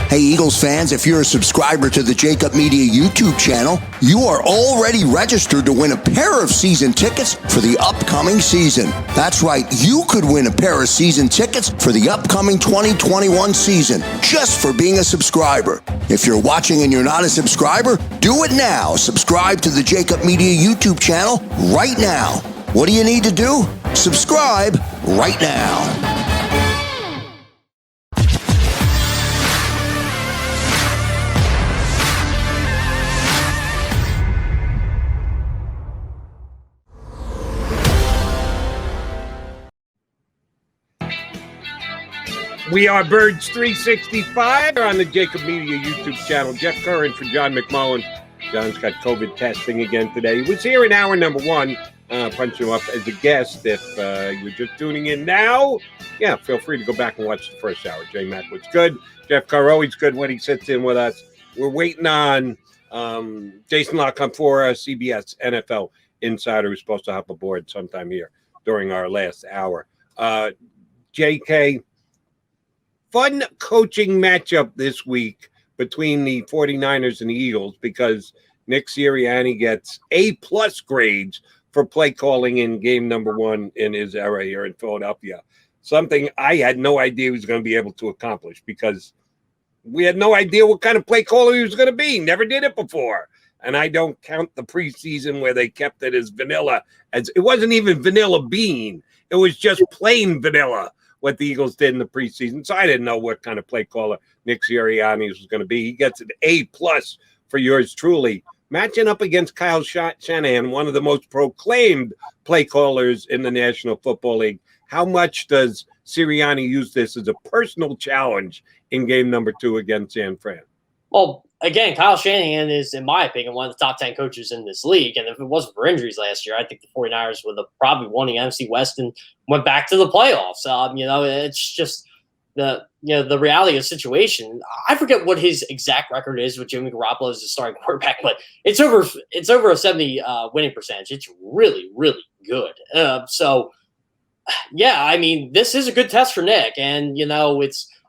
Hey, Eagles fans, if you're a subscriber to the JAKIB Media YouTube channel, you are already registered to win a pair of season tickets for the upcoming season. That's right, you could win a pair of season tickets for the upcoming 2021 season just for being a subscriber. If you're watching and you're not a subscriber, do it now. Subscribe to the JAKIB Media YouTube channel right now. What do you need to do? Subscribe right now. We are Birds 365 on the JAKIB Media YouTube channel. Jeff Kerr in for John McMullen. John's got COVID testing again today. He was here in hour number one, punching him up as a guest. If you're just tuning in now, yeah, feel free to go back and watch the first hour. J-Mac was good. Jeff Kerr always good when he sits in with us. We're waiting on Jason Lockcom for us, CBS NFL Insider, who's supposed to hop aboard sometime here during our last hour. JK, fun coaching matchup this week between the 49ers and the Eagles because Nick Sirianni gets A-plus grades for play calling in game number one in his era here in Philadelphia. Something I had no idea he was going to be able to accomplish because we had no idea what kind of play caller he was going to be. Never did it before. And I don't count the preseason where they kept it as vanilla. As it wasn't even vanilla bean. It was just plain vanilla, what the Eagles did in the preseason. So I didn't know what kind of play caller Nick Sirianni was going to be. He gets an A-plus for yours truly. Matching up against Kyle Shanahan, one of the most proclaimed play callers in the National Football League. How much does Sirianni use this as a personal challenge in game number two against San Fran? Well, again, Kyle Shanahan is, in my opinion, one of the top 10 coaches in this league. And if it wasn't for injuries last year, I think the 49ers would have probably won the NFC West and went back to the playoffs. It's just the reality of the situation. I forget what his exact record is with Jimmy Garoppolo as the starting quarterback, but it's over a 70 winning percentage. It's really, really good. This is a good test for Nick. And,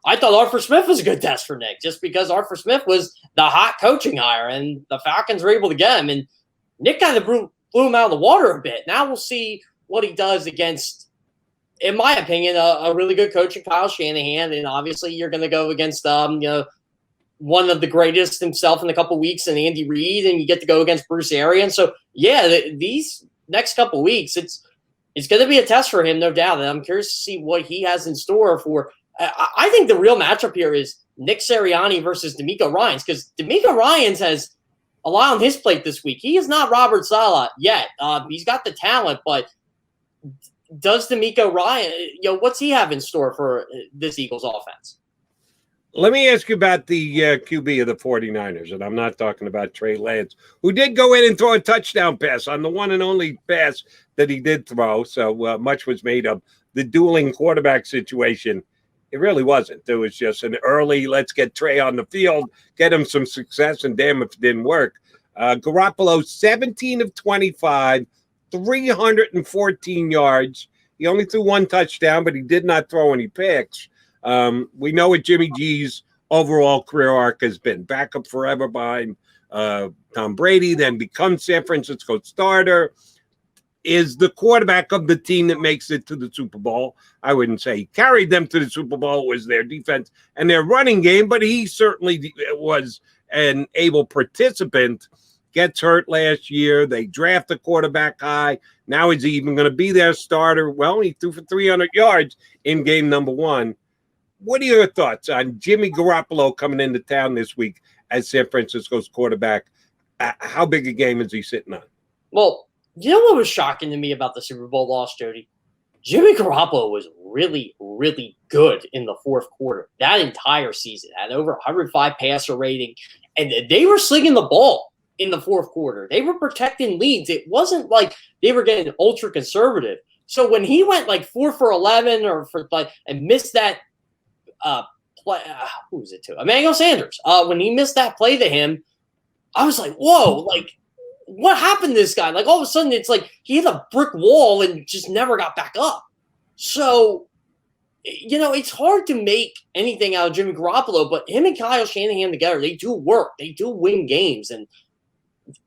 I thought Arthur Smith was a good test for Nick just because Arthur Smith was the hot coaching hire and the Falcons were able to get him. And Nick kind of blew him out of the water a bit. Now we'll see what he does against, in my opinion, a really good coach in Kyle Shanahan. And obviously you're going to go against, one of the greatest himself in a couple of weeks and Andy Reid, and you get to go against Bruce Arians. So, these next couple of weeks, it's going to be a test for him, no doubt. And I'm curious to see what he has in store for. I think the real matchup here is Nick Sirianni versus DeMeco Ryans because DeMeco Ryans has a lot on his plate this week. He is not Robert Saleh yet. He's got the talent, but does DeMeco Ryan, what's he have in store for this Eagles offense? Let me ask you about the QB of the 49ers, and I'm not talking about Trey Lance, who did go in and throw a touchdown pass on the one and only pass that he did throw. So much was made of the dueling quarterback situation. It really wasn't. There was just an early, let's get Trey on the field, get him some success, and damn if it didn't work. Garoppolo, 17 of 25, 314 yards. He only threw one touchdown, but he did not throw any picks. We know what Jimmy G's overall career arc has been. Backup forever behind Tom Brady, then becomes San Francisco starter. Is the quarterback of the team that makes it to the Super Bowl. I wouldn't say he carried them to the Super Bowl. It was their defense and their running game, but he certainly was an able participant. Gets hurt last year. They draft the quarterback high. Now is he even going to be their starter? Well, he threw for 300 yards in game number one. What are your thoughts on Jimmy Garoppolo coming into town this week as San Francisco's quarterback? How big a game is he sitting on? Well, you know what was shocking to me about the Super Bowl loss, Jody? Jimmy Garoppolo was really, really good in the fourth quarter. That entire season had over 105 passer rating, and they were slinging the ball in the fourth quarter. They were protecting leads. It wasn't like they were getting ultra conservative. So when he went like 4 for 11 and missed that play, who was it to? Emmanuel Sanders. When he missed that play to him, I was like, whoa, what happened to this guy? All of a sudden, it's like he hit a brick wall and just never got back up. So it's hard to make anything out of Jimmy Garoppolo, but him and Kyle Shanahan together, they do work. They do win games. And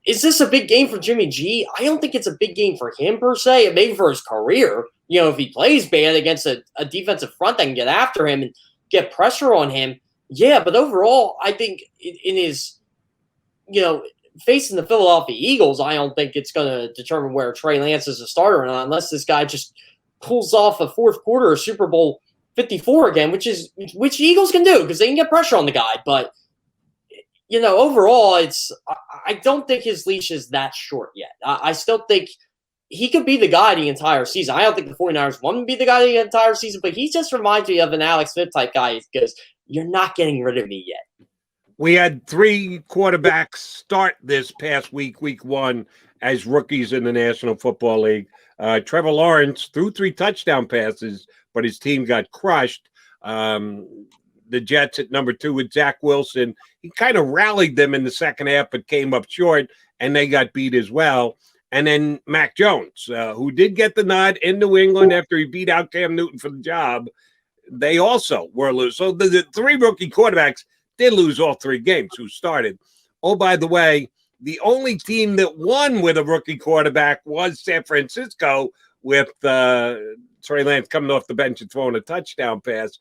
is this a big game for Jimmy G? I don't think it's a big game for him per se. Maybe for his career. If he plays bad against a defensive front that can get after him and get pressure on him, yeah. But overall, I think in his, facing the Philadelphia Eagles, I don't think it's going to determine where Trey Lance is a starter or not, unless this guy just pulls off a fourth quarter of Super Bowl 54 again, which the Eagles can do because they can get pressure on the guy. But overall, I don't think his leash is that short yet. I still think he could be the guy the entire season. I don't think the 49ers want to be the guy the entire season, but he just reminds me of an Alex Smith type guy because you're not getting rid of me yet. We had 3 quarterbacks start this past week 1, as rookies in the National Football League. Trevor Lawrence threw 3 touchdown passes, but his team got crushed. The Jets at number 2 with Zach Wilson. He kind of rallied them in the second half, but came up short, and they got beat as well. And then Mac Jones, who did get the nod in New England after he beat out Cam Newton for the job. They also were lose. So the 3 rookie quarterbacks did lose all 3 games who started. Oh, by the way, the only team that won with a rookie quarterback was San Francisco with Trey Lance coming off the bench and throwing a touchdown pass.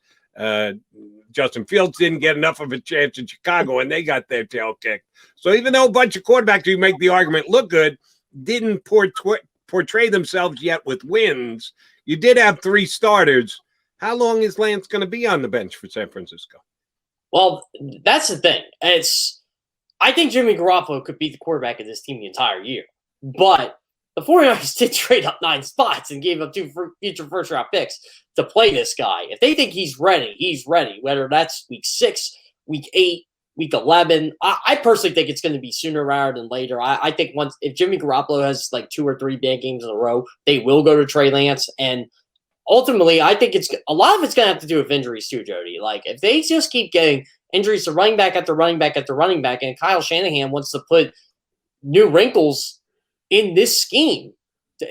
Justin Fields didn't get enough of a chance in Chicago, and they got their tail kicked. So even though a bunch of quarterbacks who make the argument look good didn't portray themselves yet with wins, you did have 3 starters. How long is Lance going to be on the bench for San Francisco? Well, that's the thing. I think Jimmy Garoppolo could be the quarterback of this team the entire year. But the 49ers did trade up 9 spots and gave up 2 future first-round picks to play this guy. If they think he's ready, he's ready, whether that's week 6, week 8, week 11. I personally think it's going to be sooner rather than later. I think if Jimmy Garoppolo has like 2 or 3 bad games in a row, they will go to Trey Lance. And ultimately, I think a lot of it's going to have to do with injuries too, Jody. Like, if they just keep getting injuries to running back after running back after running back, and Kyle Shanahan wants to put new wrinkles in this scheme,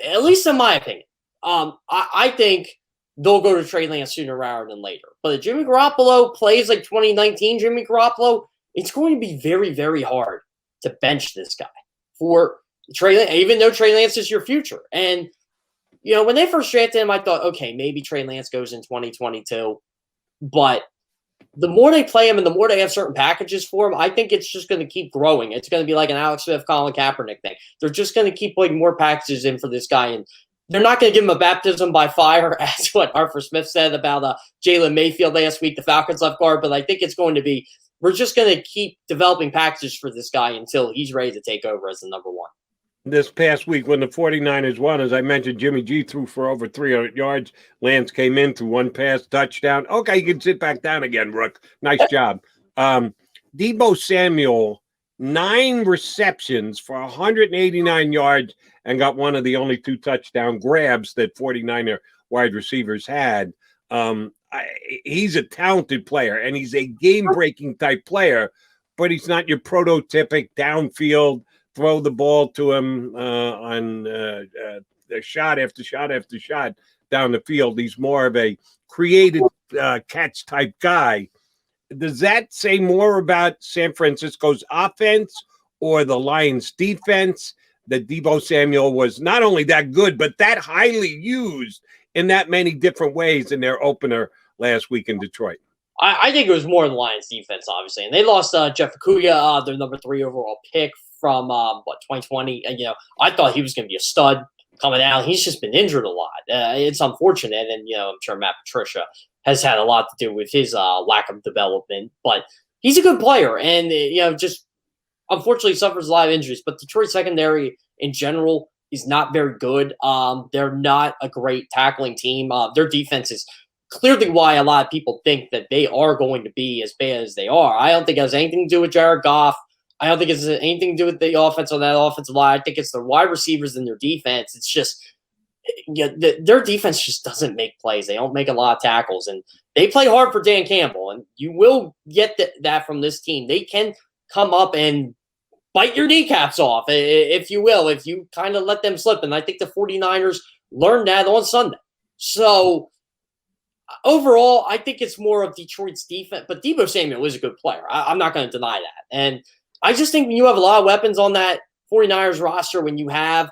at least in my opinion, I think they'll go to Trey Lance sooner rather than later. But if Jimmy Garoppolo plays like 2019 Jimmy Garoppolo, it's going to be very, very hard to bench this guy for Trey Lance, even though Trey Lance is your future. And when they first drafted him, I thought, okay, maybe Trey Lance goes in 2022. But the more they play him and the more they have certain packages for him, I think it's just going to keep growing. It's going to be like an Alex Smith, Colin Kaepernick thing. They're just going to keep putting more packages in for this guy. And they're not going to give him a baptism by fire, as what Arthur Smith said about Jalen Mayfield last week, the Falcons left guard. But I think it's going to be, we're just going to keep developing packages for this guy until he's ready to take over as the number 1. This past week when the 49ers won, as I mentioned, Jimmy G threw for over 300 yards. Lance came in, threw 1 pass, touchdown. Okay, you can sit back down again, Rook. Nice job. Deebo Samuel, 9 receptions for 189 yards and got one of the only 2 touchdown grabs that 49er wide receivers had. He's a talented player, and he's a game-breaking type player, but he's not your prototypic downfield throw the ball to him on shot after shot after shot down the field. He's more of a creative catch type guy. Does that say more about San Francisco's offense or the Lions' defense, that Deebo Samuel was not only that good, but that highly used in that many different ways in their opener last week in Detroit? I think it was more the Lions' defense, obviously. And they lost Jeff Okudah, their number 3 overall pick from 2020. And I thought he was going to be a stud coming out. He's just been injured a lot. It's unfortunate, and I'm sure Matt Patricia has had a lot to do with his lack of development. But he's a good player, and just unfortunately suffers a lot of injuries. But Detroit secondary in general is not very good. They're not a great tackling team. Their defense is clearly why a lot of people think that they are going to be as bad as they are. I don't think it has anything to do with Jared Goff. I don't think it's anything to do with the offense on that offensive line. I think it's the wide receivers and their defense. It's just their defense just doesn't make plays. They don't make a lot of tackles, and they play hard for Dan Campbell. And you will get that from this team. They can come up and bite your kneecaps off, if you will, if you kind of let them slip. And I think the 49ers learned that on Sunday. So overall, I think it's more of Detroit's defense, but Deebo Samuel is a good player. I'm not going to deny that. And I just think when you have a lot of weapons on that 49ers roster, when you have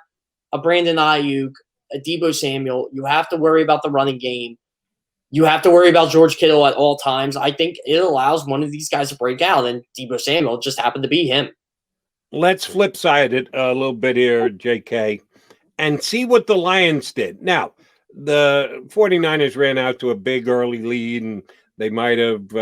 a Brandon Ayuk, a Deebo Samuel, you have to worry about the running game. You have to worry about George Kittle at all times. I think it allows one of these guys to break out, and Deebo Samuel just happened to be him. Let's flip side it a little bit here, JK, and see what the Lions did. Now, the 49ers ran out to a big early lead, and they might have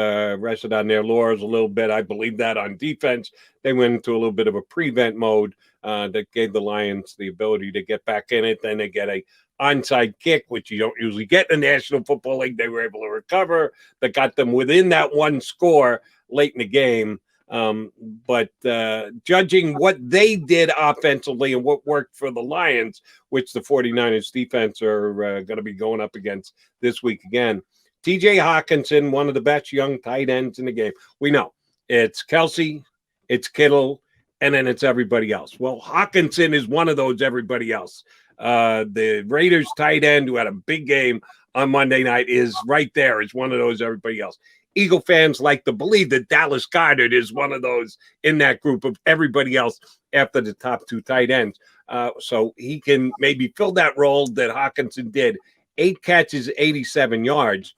rested on their laurels a little bit. I believe that on defense. They went into a little bit of a prevent mode that gave the Lions the ability to get back in it. Then they get a onside kick, which you don't usually get in the National Football League. They were able to recover. That got them within that one score late in the game. But judging what they did offensively and what worked for the Lions, which the 49ers defense are going to be going up against this week again, TJ Hawkinson, one of the best young tight ends in the game. We know it's Kelsey, it's Kittle, and then it's everybody else. Well, Hawkinson is one of those everybody else. The Raiders tight end who had a big game on Monday night is right there. It's one of those everybody else. Eagle fans like to believe that Dallas Goedert is one of those in that group of everybody else after the top two tight ends. So he can maybe fill that role that Hawkinson did. 8 catches, 87 yards.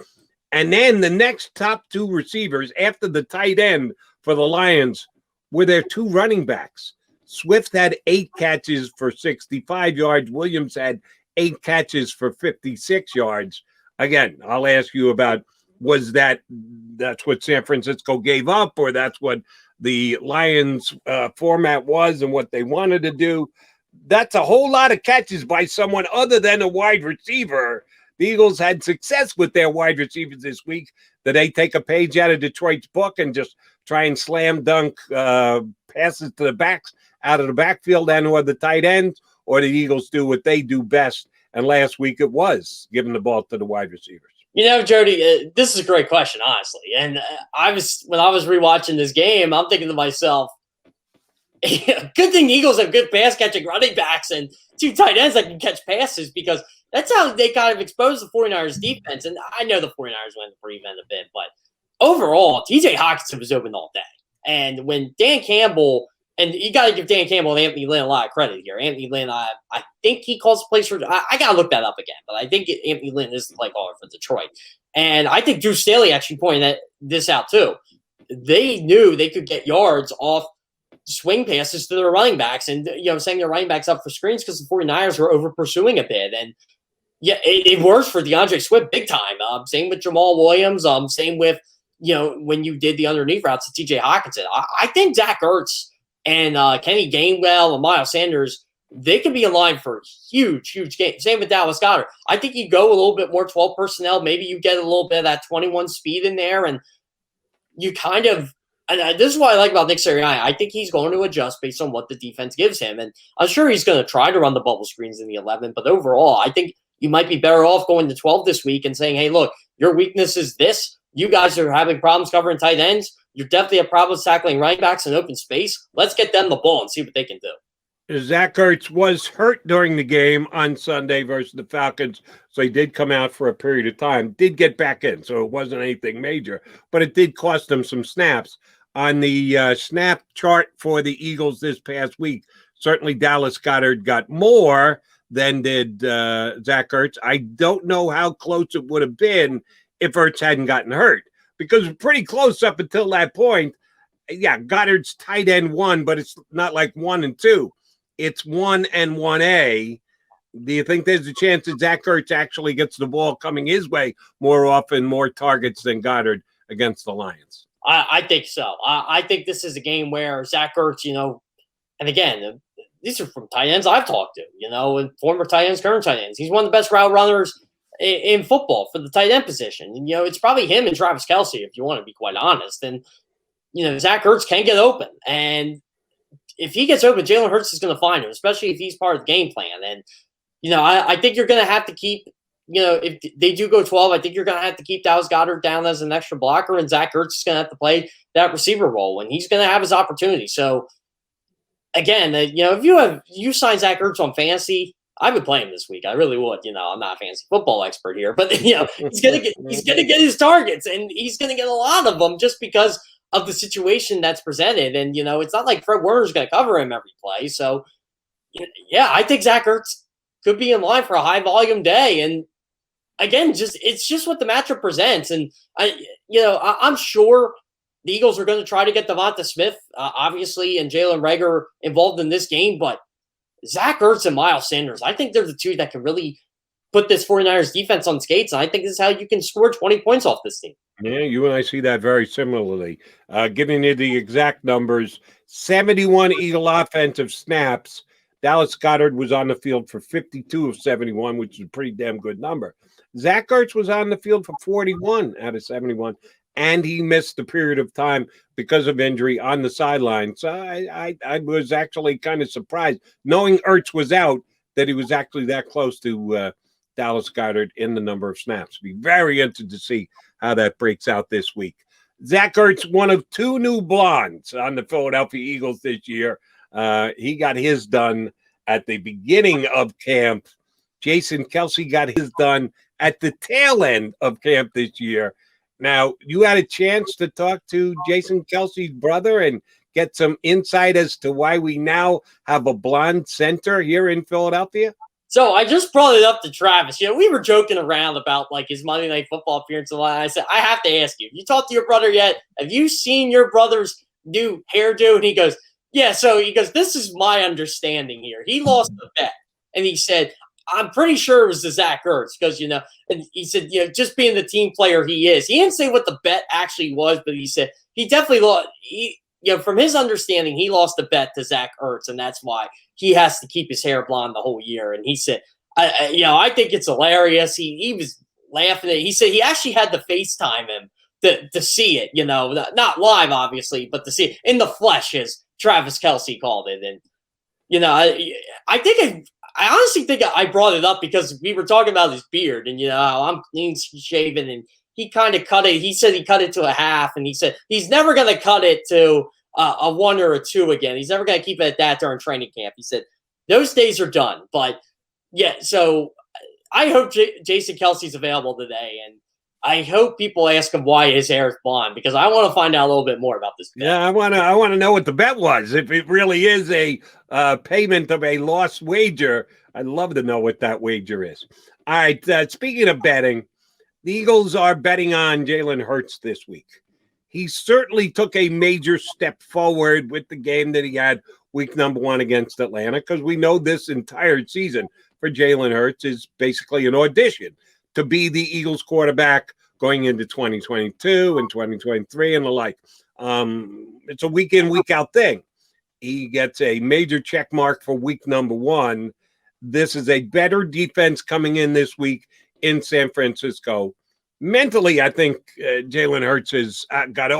And then the next top two receivers after the tight end for the Lions were their two running backs. Swift had 8 catches for 65 yards. Williams had 8 catches for 56 yards. Again, I'll ask you about, was that's what San Francisco gave up, or that's what the Lions format was and what they wanted to do? That's a whole lot of catches by someone other than a wide receiver. The Eagles had success with their wide receivers this week. Did they take a page out of Detroit's book and just try and slam dunk passes to the backs out of the backfield and or the tight ends? Or did the Eagles do what they do best? And last week it was giving the ball to the wide receivers. You know, Jody, this is a great question, honestly. And when I was rewatching this game, I'm thinking to myself, good thing the Eagles have good pass catching running backs and two tight ends that can catch passes, because that's how they kind of expose the 49ers defense. And I know the 49ers went to prevent a bit, but overall, TJ Hawkinson was open all day. And when Dan Campbell, and you got to give Dan Campbell and Anthony Lynn a lot of credit here. Anthony Lynn, I think he calls the plays for – I got to look that up again. But I think Anthony Lynn is the play caller for Detroit. And I think Drew Staley actually pointed this out too. They knew they could get yards off swing passes to their running backs and, setting their running backs up for screens because the 49ers were over pursuing a bit. And, yeah, it works for DeAndre Swift big time. Same with Jamal Williams. Same with, when you did the underneath routes to TJ Hawkinson. I think Zach Ertz and Kenny Gainwell and Miles Sanders, they can be in line for huge, huge games. Same with Dallas Goedert. I think you go a little bit more 12 personnel. Maybe you get a little bit of that 21 speed in there, and you kind of – and this is what I like about Nick Sirianni. I think he's going to adjust based on what the defense gives him. And I'm sure he's going to try to run the bubble screens in the 11. But overall, I think you might be better off going to 12 this week and saying, hey, look, your weakness is this. You guys are having problems covering tight ends. You definitely have problems tackling running backs in open space. Let's get them the ball and see what they can do. Zach Ertz was hurt during the game on Sunday versus the Falcons, so he did come out for a period of time, did get back in, so it wasn't anything major, but it did cost him some snaps. On the snap chart for the Eagles this past week, certainly Dallas Goedert got more than did Zach Ertz. I don't know how close it would have been if Ertz hadn't gotten hurt, because it was pretty close up until that point. Yeah, Goddard's tight end 1, but it's not like 1 and 2. It's 1 and 1A. Do you think there's a chance that Zach Ertz actually gets the ball coming his way more often, more targets than Goddard against the Lions? I think so. I think this is a game where Zach Ertz, and again, these are from tight ends I've talked to, and former tight ends, current tight ends. He's one of the best route runners in football for the tight end position. And, it's probably him and Travis Kelce, if you want to be quite honest. And, Zach Ertz can get open. And if he gets open, Jalen Hurts is going to find him, especially if he's part of the game plan. And, I think you're going to have to keep, if they do go 12, I think you're going to have to keep Dallas Goedert down as an extra blocker, and Zach Ertz is going to have to play that receiver role, and he's going to have his opportunity. So, again, if you sign Zach Ertz on fantasy, I would play him this week. I really would. I'm not a fantasy football expert here, but he's gonna get his targets, and he's gonna get a lot of them just because of the situation that's presented. And it's not like Fred Warner's gonna cover him every play. So yeah, I think Zach Ertz could be in line for a high volume day. And again, it's just what the matchup presents. And I'm sure the Eagles are going to try to get Devonta Smith, obviously, and Jalen Reagor involved in this game, but Zach Ertz and Miles Sanders, I think they're the two that can really put this 49ers defense on skates. And I think this is how you can score 20 points off this team. Yeah, you and I see that very similarly. Giving you the exact numbers, 71 Eagle offensive snaps. Dallas Goedert was on the field for 52 of 71, which is a pretty damn good number. Zach Ertz was on the field for 41 out of 71, and he missed a period of time because of injury on the sideline. So I was actually kind of surprised, knowing Ertz was out, that he was actually that close to Dallas Goedert in the number of snaps. Be very interested to see how that breaks out this week. Zach Ertz, one of two new blondes on the Philadelphia Eagles this year. He got his done at the beginning of camp. Jason Kelce got his done at the tail end of camp this year. Now, you had a chance to talk to Jason Kelce's brother and get some insight as to why we now have a blonde center here in Philadelphia? So I just brought it up to Travis. We were joking around about like his Monday Night Football appearance. And I said, I have to ask you, have you talked to your brother yet? Have you seen your brother's new hairdo? And he goes, yeah. So he goes, this is my understanding here. He lost the bet. And he said, I'm pretty sure it was the Zach Ertz because, and he said, just being the team player he is. He didn't say what the bet actually was, but he said he definitely lost. From his understanding, he lost the bet to Zach Ertz, and that's why he has to keep his hair blonde the whole year. And he said, I think it's hilarious. He was laughing at it. He said he actually had to FaceTime him to see it, not live, obviously, but to see it in the flesh, as Travis Kelce called it. And, I honestly think I brought it up because we were talking about his beard and, I'm clean shaven, and he kind of cut it. He said he cut it to a half, and he said he's never going to cut it to a 1 or a 2 again. He's never going to keep it at that during training camp. He said those days are done. But yeah, so I hope Jason Kelce's available today, and I hope people ask him why his hair is blonde because I want to find out a little bit more about this bet. Yeah, I want to know what the bet was. If it really is a payment of a lost wager, I'd love to know what that wager is. All right, speaking of betting, the Eagles are betting on Jalen Hurts this week. He certainly took a major step forward with the game that he had week number 1 against Atlanta, because we know this entire season for Jalen Hurts is basically an audition to be the Eagles quarterback going into 2022 and 2023 and the like. It's a week in, week out thing. He gets a major check mark for week number 1. This is a better defense coming in this week in San Francisco. Mentally, I think Jalen Hurts has got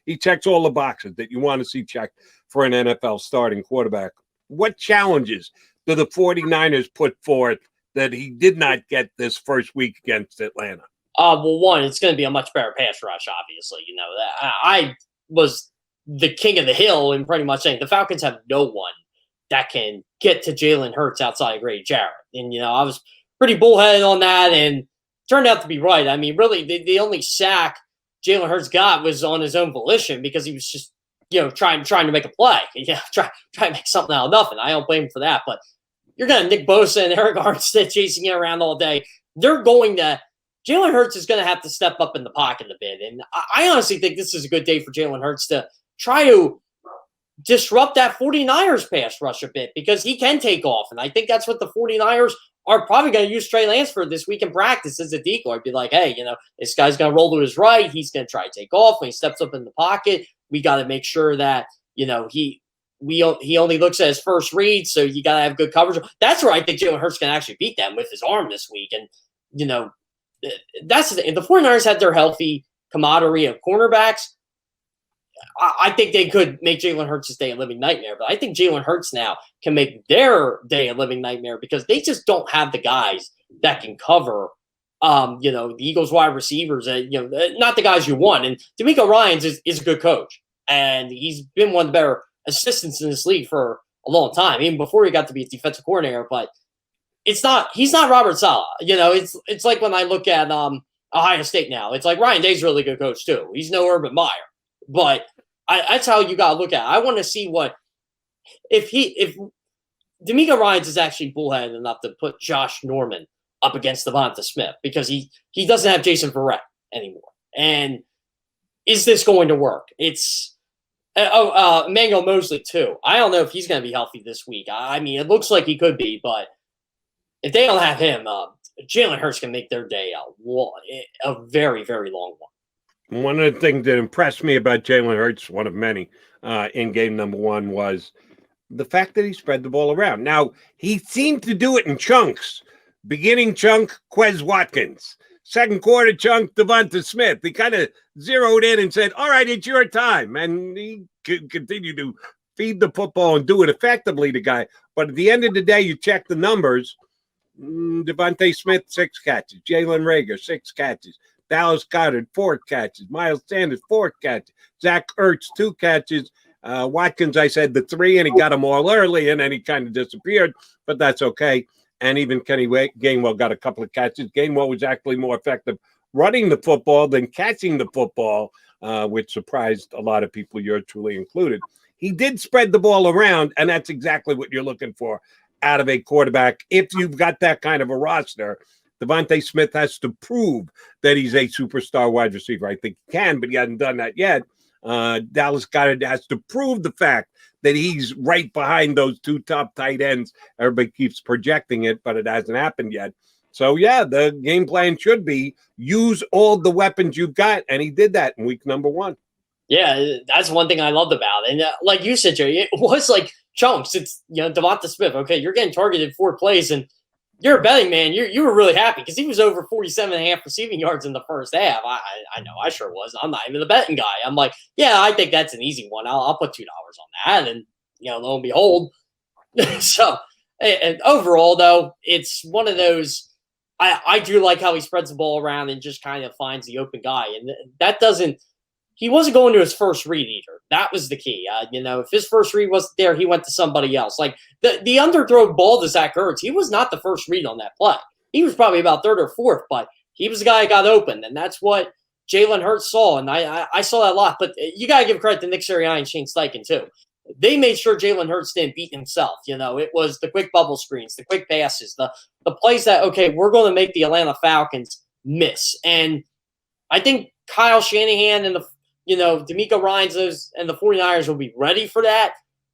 he checks all the boxes that you want to see checked for an NFL starting quarterback. What challenges do the 49ers put forth that he did not get this first week against Atlanta? Well, one, it's going to be a much better pass rush, obviously. I was the king of the hill and pretty much saying the Falcons have no one that can get to Jalen Hurts outside of Grady Jarrett. And, I was pretty bullheaded on that and turned out to be right. I mean, really, the only sack Jalen Hurts got was on his own volition because he was just, trying to make a play. Try to make something out of nothing. I don't blame him for that. But you're going to Nick Bosa and Eric Armstead chasing you around all day. Jalen Hurts is going to have to step up in the pocket a bit. And I honestly think this is a good day for Jalen Hurts to try to disrupt that 49ers pass rush a bit because he can take off. And I think that's what the 49ers are probably going to use Trey Lance for this week in practice as a decoy. Be like, hey, this guy's going to roll to his right. He's going to try to take off. When he steps up in the pocket, we got to make sure that, he only looks at his first read. So you got to have good coverage. That's where I think Jalen Hurts can actually beat them with his arm this week. And, that's the thing. The 49ers had their healthy camaraderie of cornerbacks. I think they could make Jalen Hurts' day a living nightmare, but I think Jalen Hurts now can make their day a living nightmare because they just don't have the guys that can cover, the Eagles wide receivers, not the guys you want. And DeMeco Ryans is a good coach, and he's been one of the better assistants in this league for a long time, even before he got to be a defensive coordinator. But he's not Robert Saleh. It's like when I look at Ohio State now. It's like Ryan Day's a really good coach too. He's no Urban Meyer, but that's how you got to look at it. I want to see if D'Amico Ryans is actually bullheaded enough to put Josh Norman up against Devonta Smith, because he doesn't have Jason Verrett anymore. And is this going to work? It's Emmanuel Mosley too. I don't know if he's going to be healthy this week. I mean, it looks like he could be, but if they don't have him, Jalen Hurts can make their day a very, very long one. One of the things that impressed me about Jalen Hurts, one of many, in game number one, was the fact that he spread the ball around. Now, he seemed to do it in chunks. Beginning chunk, Quez Watkins. Second quarter chunk, Devonta Smith. He kind of zeroed in and said, all right, it's your time. And he continued to feed the football and do it effectively, the guy. But at the end of the day, you check the numbers. Devonta Smith, 6 catches. Jalen Reagor, 6 catches. Dallas Goedert, 4 catches. Miles Sanders, 4 catches. Zach Ertz, 2 catches. Watkins, I said the 3, and he got them all early, and then he kind of disappeared, but that's okay. And even Kenny Gainwell got a couple of catches. Gainwell was actually more effective running the football than catching the football, which surprised a lot of people, yours truly included. He did spread the ball around, and that's exactly what you're looking for out of a quarterback. If you've got that kind of a roster, Devonta Smith has to prove that he's a superstar wide receiver. I think he can, but he hasn't done that yet. Dallas Goedert has to prove the fact that he's right behind those 2 top tight ends. Everybody keeps projecting it, but it hasn't happened yet. So, yeah, the game plan should be use all the weapons you've got, and he did that in week number 1. Yeah, that's one thing I loved about it. And like you said, Jody, it was like chunks. It's, Devonta Smith, okay, you're getting targeted 4 plays, and you're a betting man. You were really happy because he was over 47.5 receiving yards in the first half. I know, I sure was. I'm not even the betting guy. I'm like, yeah, I think that's an easy one. I'll put $2 on that, and lo and behold. So, and overall though, it's one of those. I do like how he spreads the ball around and just kind of finds the open guy, and that doesn't. He wasn't going to his first read either. That was the key. If his first read wasn't there, he went to somebody else. Like the underthrow ball to Zach Ertz, he was not the first read on that play. He was probably about 3rd or 4th, but he was the guy that got open, and that's what Jalen Hurts saw. And I saw that a lot. But you got to give credit to Nick Sirianni and Shane Steichen too. They made sure Jalen Hurts didn't beat himself. It was the quick bubble screens, the quick passes, the plays that, okay, we're going to make the Atlanta Falcons miss. And I think Kyle Shanahan and D'Amico Ryans and the 49ers will be ready for that.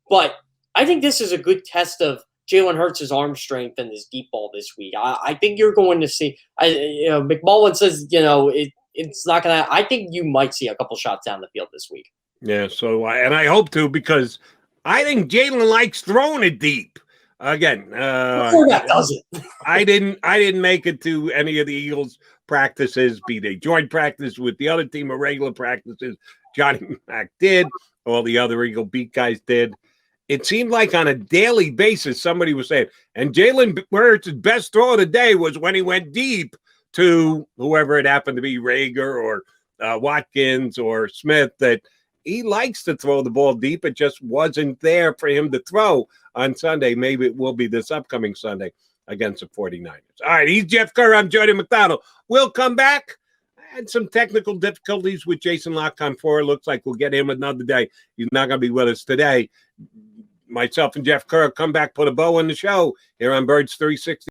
But I think this is a good test of Jalen Hurts' arm strength and his deep ball this week. I think you're going to see, McMullen says, it's not going to, I think you might see a couple shots down the field this week. Yeah, so, and I hope to, because I think Jalen likes throwing it deep. Again, that does it. I didn't make it to any of the Eagles practices, be they joint practice with the other team or regular practices. Johnny Mack did. All the other Eagle beat guys did. It seemed like on a daily basis, somebody was saying, and Jalen Hurts' best throw of the day was when he went deep to whoever it happened to be, Reagor or Watkins or Smith, that he likes to throw the ball deep. It just wasn't there for him to throw on Sunday. Maybe it will be this upcoming Sunday against the 49ers. All right, he's Jeff Kerr. I'm Jody McDonald. We'll come back. I had some technical difficulties with Jason Lockton 4. Looks like we'll get him another day. He's not going to be with us today. Myself and Jeff Kerr come back, put a bow on the show here on Birds 360.